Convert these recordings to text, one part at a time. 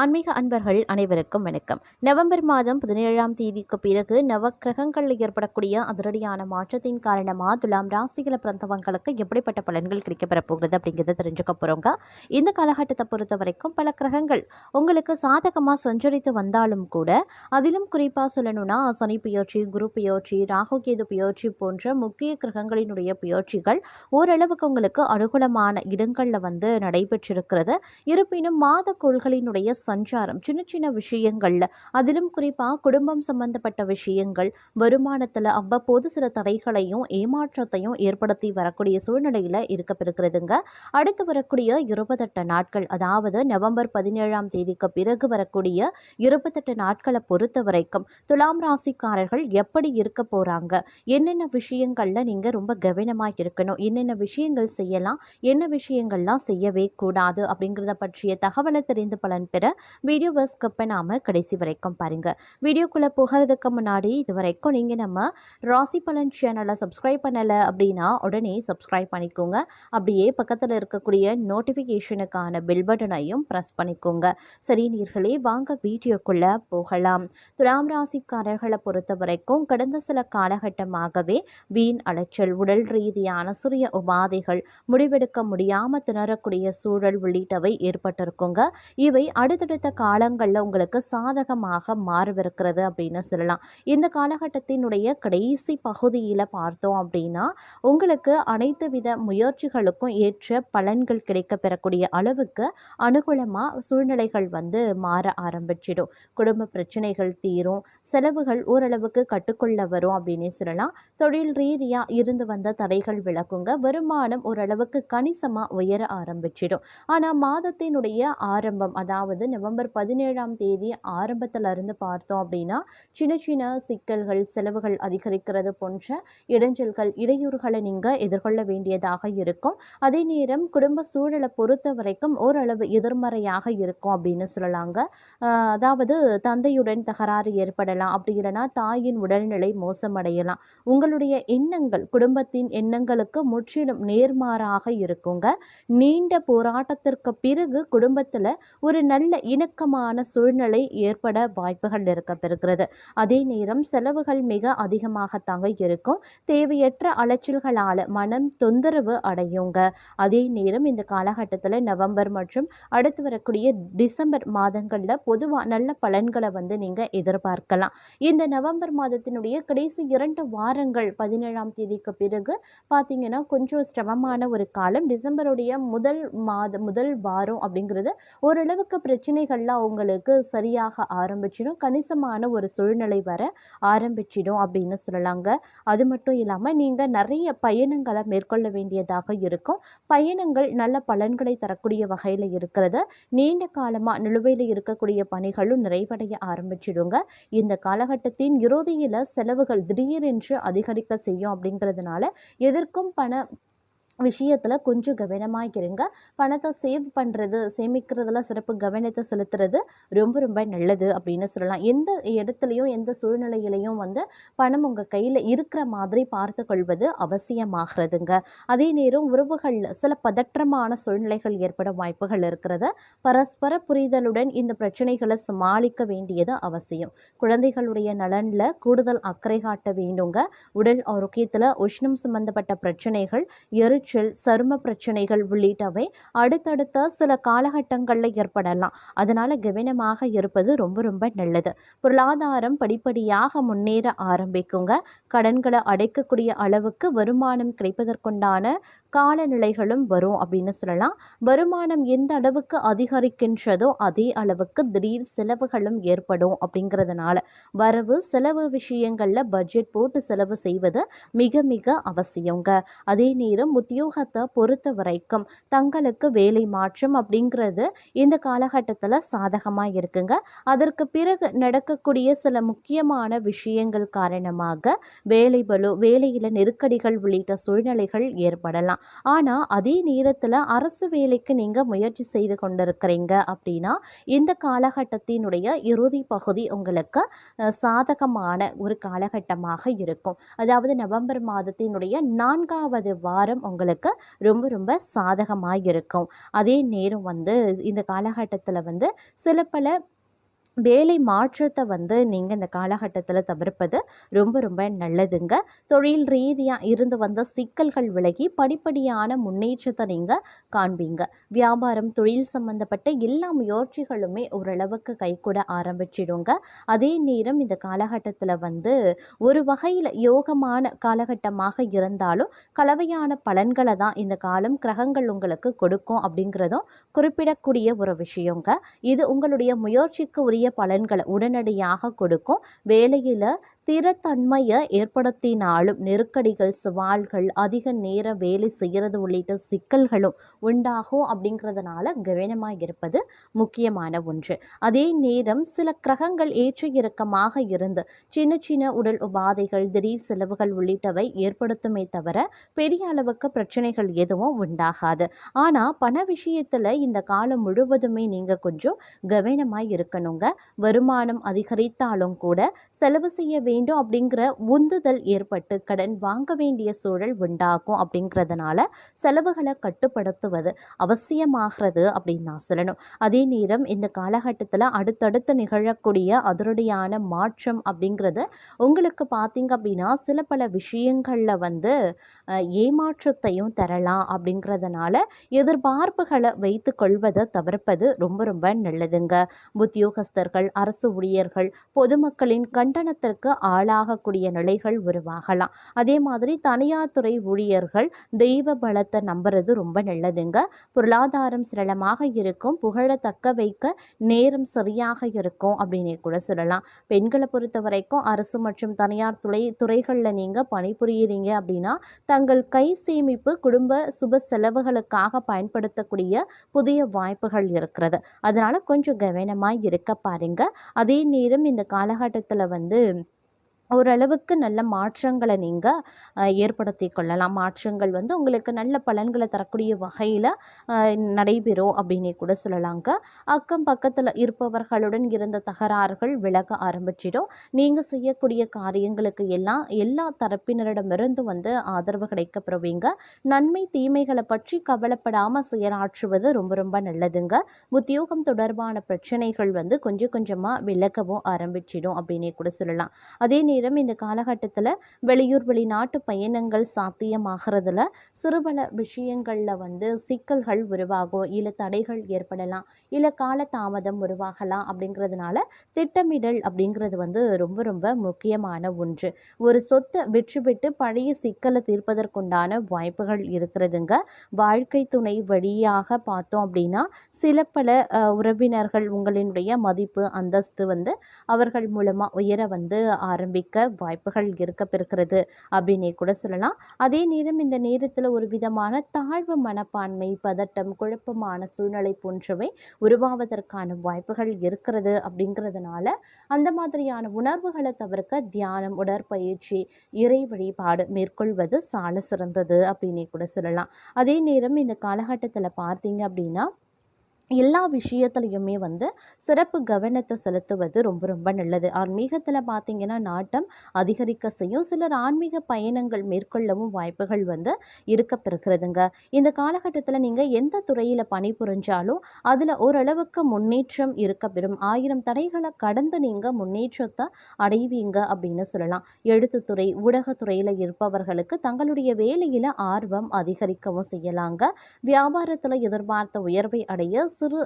ஆன்மீக அன்பர்கள் அனைவருக்கும் வணக்கம். நவம்பர் மாதம் 17ஆம் தேதிக்கு பிறகு நவக்கிரகங்களில் ஏற்படக்கூடிய அதிரடியான மாற்றத்தின் காரணமாக துலாம் ராசிகளை பிறந்தவங்களுக்கு எப்படிப்பட்ட பலன்கள் கிடைக்கப்பெற போகிறது அப்படிங்கிறத தெரிஞ்சுக்க போகிறோங்க. இந்த காலகட்டத்தை பொறுத்த வரைக்கும் பல கிரகங்கள் உங்களுக்கு சாதகமாக சஞ்சரித்து வந்தாலும் கூட, அதிலும் குறிப்பாக சொல்லணும்னா சனி பெயர்ச்சி, குரு பெயர்ச்சி, ராகு கேது பெயர்ச்சி போன்ற முக்கிய கிரகங்களினுடைய பெயர்ச்சிகள் ஓரளவுக்கு உங்களுக்கு அனுகூலமான இடங்களில் நடைபெற்றிருக்கிறது. இருப்பினும் மாத கோள்களினுடைய சஞ்சாரம் சின்ன சின்ன விஷயங்கள்ல, அதிலும் குறிப்பா குடும்பம் சம்பந்தப்பட்ட விஷயங்கள், வருமானத்துல அவ்வப்போது சில தடைகளையும் ஏமாற்றத்தையும் ஏற்படுத்தி வரக்கூடிய சூழ்நிலையில இருக்கப்பெறுகிறதுங்க. அடுத்து வரக்கூடிய 28 நாட்கள், அதாவது நவம்பர் 17ஆம் தேதிக்கு பிறகு வரக்கூடிய 28 நாட்களை பொறுத்த வரைக்கும் துலாம் ராசிக்காரர்கள் எப்படி இருக்க போறாங்க, என்னென்ன விஷயங்கள்ல நீங்க ரொம்ப கவனமா இருக்கணும், என்னென்ன விஷயங்கள் செய்யலாம், என்ன விஷயங்கள்லாம் செய்யவே கூடாது அப்படிங்கிறத பற்றிய தகவலை தெரிந்து பலன் பெற வீடியோவை ஸ்கிப் பண்ணாம கடைசி வரைக்கும் பாருங்க. வீடியோக்குள்ள போகிறதுக்கு முன்னாடி இது வரைக்கும் நீங்க நம்ம ராசி பலன் சேனலை சப்ஸ்கிரைப் பண்ணல அப்படின்னா உடனே சப்ஸ்கிரைப் பண்ணிக்கோங்க. அப்படியே பக்கத்தில் இருக்கக்கூடிய நோட்டிஃபிகேஷனுக்கான பெல் பட்டனையும் ப்ரெஸ் பண்ணிக்கோங்க. சரி நேயர்களே, வாங்க வீடியோக்குள்ள போகலாம். துலாம் ராசிக்காரர்களை பொறுத்த வரைக்கும் கடந்த சில காலகட்டமாகவே வீண் அலைச்சல், உடல் ரீதியான சிறிய உபாதைகள், முடிவெடுக்க முடியாம திணறக்கூடிய சூழல் உள்ளிட்டவை ஏற்பட்டிருக்குங்க. இவை அடுத்தடுத்த காலங்களில் உங்களுக்கு சாதகமாக மாறவிருக்கிறது அப்படின்னு சொல்லலாம். இந்த காலகட்டத்தினுடைய கடைசி பகுதியில் பார்த்தோம் அப்படின்னா, உங்களுக்கு அனைத்து வித முயற்சிகளுக்கும் ஏற்ற பலன்கள் கிடைக்க பெறக்கூடிய அளவுக்கு அனுகூலமாக சூழ்நிலைகள் மாற ஆரம்பிச்சிடும். குடும்ப பிரச்சனைகள் தீரும், செலவுகள் ஓரளவுக்கு கட்டுக்குள்ள வரும் அப்படின்னு சொல்லலாம். தொழில் ரீதியாக இருந்து வந்த தடைகள் விலகுங்க, வருமானம் ஓரளவுக்கு கணிசமாக உயர ஆரம்பிச்சிடும். ஆனால் மாதத்தினுடைய ஆரம்பம், அதாவது நவம்பர் 17ஆம் தேதி ஆரம்பத்தில் இருந்து பார்த்தோம் அப்படின்னா, சின்ன சின்ன சிக்கல்கள், செலவுகள் அதிகரிக்கிறது போன்ற இடைஞ்சல்கள், இடையூறுகளை நீங்கள் எதிர்கொள்ள வேண்டியதாக இருக்கும். அதே நேரம் குடும்ப சூழலை பொறுத்த வரைக்கும் ஓரளவு எதிர்மறையாக இருக்கும் அப்படின்னு சொல்லலாங்க. அதாவது தந்தையுடன் தகராறு ஏற்படலாம், அப்படி இல்லைன்னா தாயின் உடல்நிலை மோசமடையலாம். உங்களுடைய எண்ணங்கள் குடும்பத்தின் எண்ணங்களுக்கு முற்றிலும் நேர்மாறாக இருக்குங்க. நீண்ட போராட்டத்திற்கு பிறகு குடும்பத்தில் ஒரு நல்ல இணக்கமான சூழ்நிலை ஏற்பட வாய்ப்புகள் இருக்க பெறுகிறது. அதே நேரம் செலவுகள் மிக அதிகமாகத்தாங்க இருக்கும். தேவையற்ற அலைச்சல்களால் மனம் தொந்தரவு அடையுங்க. அதே நேரம் இந்த காலகட்டத்தில் நவம்பர் மற்றும் அடுத்து வரக்கூடிய டிசம்பர் மாதங்களில் பொதுவாக நல்ல பலன்களை நீங்கள் எதிர்பார்க்கலாம். இந்த நவம்பர் மாதத்தினுடைய கடைசி 2 வாரங்கள் 17ஆம் தேதிக்கு பிறகு பார்த்தீங்கன்னா கொஞ்சம் சிரமமான ஒரு காலம். டிசம்பருடைய முதல் வாரம் அப்படிங்கிறது ஓரளவுக்கு பிரச்சனைகள்லாம் உங்களுக்கு சரியாக ஆரம்பிச்சிடும், கணிசமான ஒரு சூழ்நிலை வர ஆரம்பிச்சிடும் அப்படின்னு சொல்லலாங்க. அது மட்டும் இல்லாமல் நீங்கள் நிறைய பயணங்களை மேற்கொள்ள வேண்டியதாக இருக்கும். பயணங்கள் நல்ல பலன்களை தரக்கூடிய வகையில் இருக்கிறது. நீண்ட காலமாக நிலுவையில் இருக்கக்கூடிய பணிகளும் நிறைவடைய ஆரம்பிச்சிடுங்க. இந்த காலகட்டத்தின் இறுதியில் செலவுகள் திடீரென்று அதிகரிக்க செய்யும். அப்படிங்கிறதுனால எதற்கும் விஷயத்தில் கொஞ்சம் கவனமாக இருங்க. பணத்தை சேவ் பண்ணுறது, சேமிக்கிறதுல சிறப்பு கவனத்தை செலுத்துறது ரொம்ப ரொம்ப நல்லது அப்படின்னு சொல்லலாம். எந்த இடத்துலையும் எந்த சூழ்நிலையிலையும் பணம் உங்கள் கையில் இருக்கிற மாதிரி பார்த்து கொள்வது அவசியமாகிறதுங்க. அதே நேரம் உறவுகளில் சில பதற்றமான சூழ்நிலைகள் ஏற்பட வாய்ப்புகள் இருக்கிறது. பரஸ்பர புரிதலுடன் இந்த பிரச்சனைகளை சமாளிக்க வேண்டியது அவசியம். குழந்தைகளுடைய நலனில் கூடுதல் அக்கறை காட்ட வேண்டுங்க. உடல் ஆரோக்கியத்தில் உஷ்ணம் சம்பந்தப்பட்ட பிரச்சனைகள், எரிச்சல், சரும பிரச்சனைகள் உள்ளிட்டவை அடுத்தடுத்த சில காலகட்டங்களில் ஏற்படலாம். அதனால கவனமாக இருப்பது ரொம்ப ரொம்ப நல்லது. பொருளாதாரம் படிப்படியாக முன்னேற ஆரம்பிக்குங்க. கடன்களை அடைக்கக்கூடிய அளவுக்கு வருமானம் கிடைப்பதற்குண்டான காலநிலைகளும் வரும் அப்படின்னு சொல்லலாம். வருமானம் எந்த அளவுக்கு அதிகரிக்கின்றதோ அதே அளவுக்கு திடீர் செலவுகளும் ஏற்படும். அப்படிங்கிறதுனால வரவு செலவு விஷயங்களில் பட்ஜெட் போட்டு செலவு செய்வது மிக மிக அவசியங்க. அதே நேரம் உத்தியோகத்தை பொறுத்த வரைக்கும் தங்களுக்கு வேலை மாற்றம் அப்படிங்கிறது இந்த காலகட்டத்தில் சாதகமாக இருக்குங்க. அதற்கு பிறகு நடக்கக்கூடிய சில முக்கியமான விஷயங்கள் காரணமாக வேலையில் நெருக்கடிகள் உள்ளிட்ட சூழ்நிலைகள் ஏற்படலாம். ஆனால் அதே நேரத்தில் அரசு வேலைக்கு நீங்கள் முயற்சி செய்து கொண்டிருக்கிறீங்க அப்படின்னா இந்த காலகட்டத்தினுடைய இறுதி பகுதி உங்களுக்கு சாதகமான ஒரு காலகட்டமாக இருக்கும். அதாவது நவம்பர் மாதத்தினுடைய 4வது வாரம் உங்களுக்கு உங்களுக்கு ரொம்ப ரொம்ப சாதகமாக இருக்கும். அதே நேரம் வந்து இந்த காலகட்டத்தில் வந்து சில பல வேலை மாற்றத்தை வந்து நீங்கள் இந்த காலகட்டத்தில் தவிர்ப்பது ரொம்ப ரொம்ப நல்லதுங்க. தொழில் ரீதியாக இருந்து வந்த சிக்கல்கள் விலகி படிப்படியான முன்னேற்றத்தை நீங்கள் காண்பீங்க. வியாபாரம் தொழில் சம்பந்தப்பட்ட எல்லா முயற்சிகளுமே ஓரளவுக்கு கைகூட ஆரம்பிச்சிடுங்க. அதே நேரம் இந்த காலகட்டத்தில் வந்து ஒரு வகையில் யோகமான காலகட்டமாக இருந்தாலும் கலவையான பலன்களை தான் இந்த காலம் கிரகங்கள் உங்களுக்கு கொடுக்கும் அப்படிங்கிறதும் குறிப்பிடக்கூடிய ஒரு விஷயங்க. இது உங்களுடைய முயற்சிக்கு உரிய பலன்களை உடனடியாக கொடுக்கும். வேலையில் ஸ்திரத்தன்மையை ஏற்படுத்தினாலும் நெருக்கடிகள், சவால்கள், அதிக நேரம் வேலை செய்கிறது உள்ளிட்ட சிக்கல்களும் உண்டாகும். அப்படிங்கிறதுனால கவனமாக இருப்பது முக்கியமான ஒன்று. அதே நேரம் சில கிரகங்கள் ஏற்ற இறக்கமாக இருந்து சின்ன சின்ன உடல் உபாதைகள், திடீர் செலவுகள் உள்ளிட்டவை ஏற்படுத்துமே தவிர பெரிய அளவுக்கு பிரச்சனைகள் எதுவும் உண்டாகாது. ஆனால் பண விஷயத்தில் இந்த காலம் முழுவதுமே நீங்கள் கொஞ்சம் கவனமாக இருக்கணுங்க. வருமானம் அதிகரித்தாலும் கூட செலவு செய்ய வேண்டும் அப்படிங்கிற உந்துதல் ஏற்பட்டு கடன் வாங்க வேண்டிய சூழல் உண்டாகும். அப்படிங்கிறதுனால செலவுகளை கட்டுப்படுத்துவது அவசியமாகிறது அப்படின்னு நான் சொல்லணும். அதே நேரம் இந்த காலகட்டத்தில் அடுத்தடுத்து நிகழக்கூடிய அதிரடியான மாற்றம் அப்படிங்கிறது உங்களுக்கு பார்த்தீங்க அப்படின்னா சில பல விஷயங்களில் வந்து ஏமாற்றத்தையும் தரலாம். அப்படிங்கிறதுனால எதிர்பார்ப்புகளை வைத்து கொள்வதை தவிர்ப்பது ரொம்ப ரொம்ப நல்லதுங்க. உத்தியோகஸ்தர்கள், அரசு ஊழியர்கள், பொதுமக்களின் கண்டனத்திற்கு ஆளாகக்கூடிய நிலைகள் உருவாகலாம். அதே மாதிரி தனியார் துறை ஊழியர்கள் தெய்வ பலத்தை நம்புறது ரொம்ப நல்லதுங்க. பொருளாதாரம் சரளமாக இருக்கும், புகழ தக்க வைக்க நேரம் சரியாக இருக்கும் அப்படின்னு கூட சொல்லலாம். பெண்களை பொறுத்த வரைக்கும் அரசு மற்றும் தனியார் துறைகளில் நீங்கள் பணிபுரியுறீங்க அப்படின்னா தங்கள் கை சேமிப்பு குடும்ப சுப செலவுகளுக்காக பயன்படுத்தக்கூடிய புதிய வாய்ப்புகள் இருக்கிறது. அதனால கொஞ்சம் கவனமாக இருக்க பாருங்க. அதே நேரம் இந்த காலகட்டத்தில் வந்து ஓரளவுக்கு நல்ல மாற்றங்களை நீங்கள் ஏற்படுத்தி கொள்ளலாம். மாற்றங்கள் வந்து உங்களுக்கு நல்ல பலன்களை தரக்கூடிய வகையில் நடைபெறும் அப்படின்னே கூட சொல்லலாங்க. அக்கம் பக்கத்தில் இருப்பவர்களுடன் இருந்த தகராறுகள் விலக ஆரம்பிச்சிடும். நீங்கள் செய்யக்கூடிய காரியங்களுக்கு எல்லாம் எல்லா தரப்பினரிடமிருந்து வந்து ஆதரவு கிடைக்கப்பெறுவீங்க. நன்மை தீமைகளை பற்றி கவலைப்படாமல் செயலாற்றுவது ரொம்ப ரொம்ப நல்லதுங்க. உத்தியோகம் தொடர்பான பிரச்சனைகள் வந்து கொஞ்சம் கொஞ்சமாக விலகவும் ஆரம்பிச்சிடும் அப்படின்னே கூட சொல்லலாம். அதே நேரம் இந்த காலகட்டத்தில் வெளியூர் வெளிநாட்டு பயணங்கள் சாத்தியமாகிறதுல சிறுபல விஷயங்களில் வந்து சிக்கல்கள் உருவாகும், இல்லை தடைகள் ஏற்படலாம், இல்லை கால தாமதம் உருவாகலாம். அப்படிங்கிறதுனால திட்டமிடல் அப்படிங்கிறது வந்து ரொம்ப ரொம்ப முக்கியமான ஒன்று. ஒரு சொத்தை விற்றுவிட்டு பழைய சிக்கலை தீர்ப்பதற்குண்டான வாய்ப்புகள் இருக்கிறதுங்க. வாழ்க்கை துணை வழியாக பார்த்தோம் அப்படின்னா சில பல உறவினர்கள் உங்களினுடைய மதிப்பு அந்தஸ்து வந்து அவர்கள் மூலமாக உயர வந்து ஆரம்பிக்க வாய்ப்புகள் இருக்கப்பெறுகிறது அப்படின்னே கூட சொல்லலாம். அதே நேரம் இந்த நேரத்தில் ஒரு விதமான தாழ்வு மனப்பான்மை, பதட்டம், குழப்பமான சூழ்நிலை போன்றவை உருவாவதற்கான வாய்ப்புகள் இருக்கிறது. அப்படிங்கிறதுனால அந்த மாதிரியான உணர்வுகளை தவிர்க்க தியானம், உடற்பயிற்சி, இறை வழிபாடு மேற்கொள்வது சால சிறந்தது அப்படின்னே கூட சொல்லலாம். அதே நேரம் இந்த காலகட்டத்தில் பார்த்தீங்க அப்படின்னா எல்லா விஷயத்துலையுமே வந்து சிறப்பு கவனத்தை செலுத்துவது ரொம்ப ரொம்ப நல்லது. ஆன்மீகத்தில் பார்த்தீங்கன்னா நாட்டம் அதிகரிக்க செய்யும். சிலர் ஆன்மீக பயணங்கள் மேற்கொள்ளவும் வாய்ப்புகள் வந்து இருக்கப்பெறுகிறதுங்க. இந்த காலகட்டத்தில் நீங்கள் எந்த துறையில் பணிபுரிஞ்சாலும் அதில் ஓரளவுக்கு முன்னேற்றம் இருக்கப்பெறும். 1000 தடைகளை கடந்து நீங்கள் முன்னேற்றத்தை அடைவீங்க அப்படின்னு சொல்லலாம். எழுத்துத்துறை, ஊடகத்துறையில் இருப்பவர்களுக்கு தங்களுடைய வேலையில் ஆர்வம் அதிகரிக்கவும் செய்யலாங்க. வியாபாரத்தில் எதிர்பார்த்த உயர்வை அடைய சிறு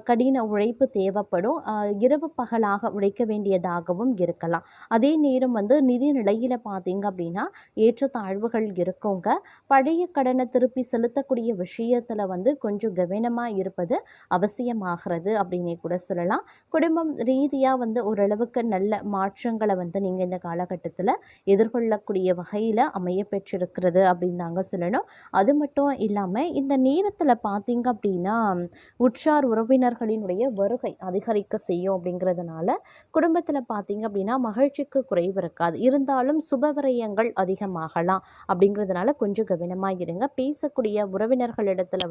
கடின உழைப்பு தேவைப்படும். இரவு பகலாக உழைக்க வேண்டியதாகவும் இருக்கலாம். அதே நேரம் வந்து நிதி நிலையில் பார்த்தீங்க அப்படின்னா ஏற்றத்தாழ்வுகள் இருக்குங்க. பழைய கடனை திருப்பி செலுத்தக்கூடிய விஷயத்தில் வந்து கொஞ்சம் கவனமாக இருப்பது அவசியமாகிறது அப்படின்னே கூட சொல்லலாம். குடும்பம் ரீதியாக வந்து ஓரளவுக்கு நல்ல மாற்றங்களை வந்து நீங்கள் இந்த காலகட்டத்தில் எதிர்கொள்ளக்கூடிய வகையில் அமைய பெற்றிருக்கிறது அப்படின்னு தாங்க சொல்லணும். அது மட்டும் இல்லாமல் இந்த நேரத்தில் பார்த்தீங்க அப்படின்னா உற்றார் உறவினர்களினுடைய வருகை அதிகரிக்க செய்யும் அப்படிங்கிறதுனால குடும்பத்தில் பார்த்தீங்க அப்படின்னா மகிழ்ச்சிக்கு குறைவு இருக்காது. இருந்தாலும் சுபவிரயங்கள் அதிகமாகலாம். அப்படிங்கிறதுனால கொஞ்சம் கவனமாக இருங்க. பேசக்கூடிய உறவினர்களிடத்துல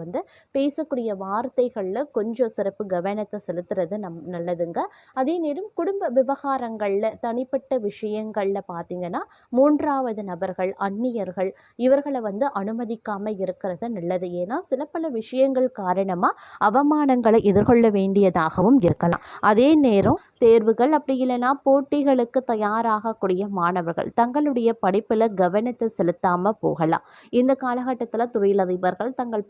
பேசக்கூடிய வார்த்தைகளில் கொஞ்சம் சிறப்பு கவனத்தை செலுத்துறது நல்லதுங்க. அதே நேரம் குடும்ப விவகாரங்களில் தனிப்பட்ட விஷயங்களில் பார்த்தீங்கன்னா 3வது நபர்கள், அந்நியர்கள் இவர்களை அனுமதிக்காமல் இருக்கிறது நல்லது. ஏன்னா சில பல விஷயங்கள் காரணமாக அவமானங்களை எதிர்கொள்ள வேண்டியதாகவும் இருக்கலாம். அதே நேரம் தேர்வுகள் அப்படி இல்லைன்னா போட்டிகளுக்கு தயாராகக்கூடிய மாணவர்கள் தங்களுடைய படிப்பில் கவனத்தை செலுத்தாமல் போகலாம். இந்த காலகட்டத்தில் தொழிலதிபர்கள் தங்கள்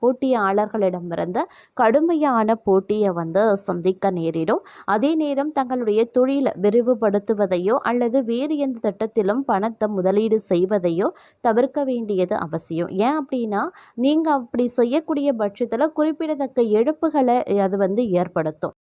போட்டியாளர்களிடமிருந்து கடுமையான போட்டியை சந்திக்க நேரிடும். அதே நேரம் தங்களுடைய தொழிலை விரிவுபடுத்துவதையோ அல்லது வேறு எந்த திட்டத்திலும் பணத்தை முதலீடு செய்வதையோ தவிர்க்க வேண்டியது அவசியம். ஏன் அப்படின்னா நீங்கள் அப்படி செய்யக்கூடிய பட்சத்தில் குறிப்பிடத்தக்க இழப்புகளை அது ஏற்படுத்தும்.